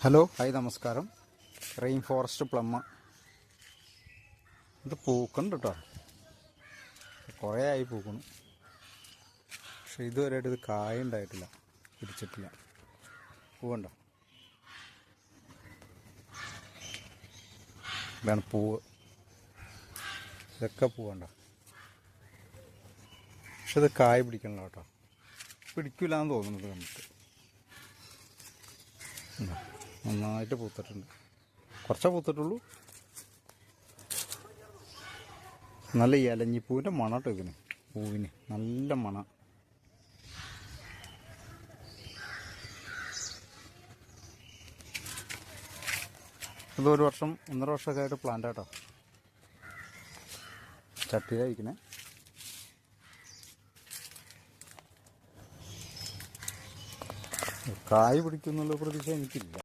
Hello hi നമസ്കാരം. Rainforest plum ഇത് പൂക്കുന്നുണ്ട് കേട്ടോ. കുറേ ആയി പൂക്കണം, പക്ഷെ ഇതുവരെയായിട്ട് ഇത് കായ ഉണ്ടായിട്ടില്ല, പിടിച്ചിട്ടില്ല. പൂവുണ്ടോ? ഇതാണ് പൂവ്. ഇതൊക്കെ പൂവുണ്ടോ? പക്ഷെ ഇത് കായ പിടിക്കണല്ലോ കേട്ടോ. പിടിക്കില്ല എന്ന് തോന്നുന്നത് കണ്ടിട്ട്. നന്നായിട്ട് പൂത്തിട്ടുണ്ട്. കുറച്ചേ പൂത്തിട്ടുള്ളൂ. നല്ല ഇലഞ്ഞിപ്പൂവിൻ്റെ മണം കേട്ടോ ഇതിന്. പൂവിന് നല്ല മണം. ഇതൊരു വർഷം 1.5 വർഷമൊക്കെ ആയിട്ട് പ്ലാന്റ് കേട്ടോ. ചട്ടിയിലായിരിക്കണേ. കായ് പിടിക്കുന്നുള്ള പ്രതീക്ഷ എനിക്കില്ല.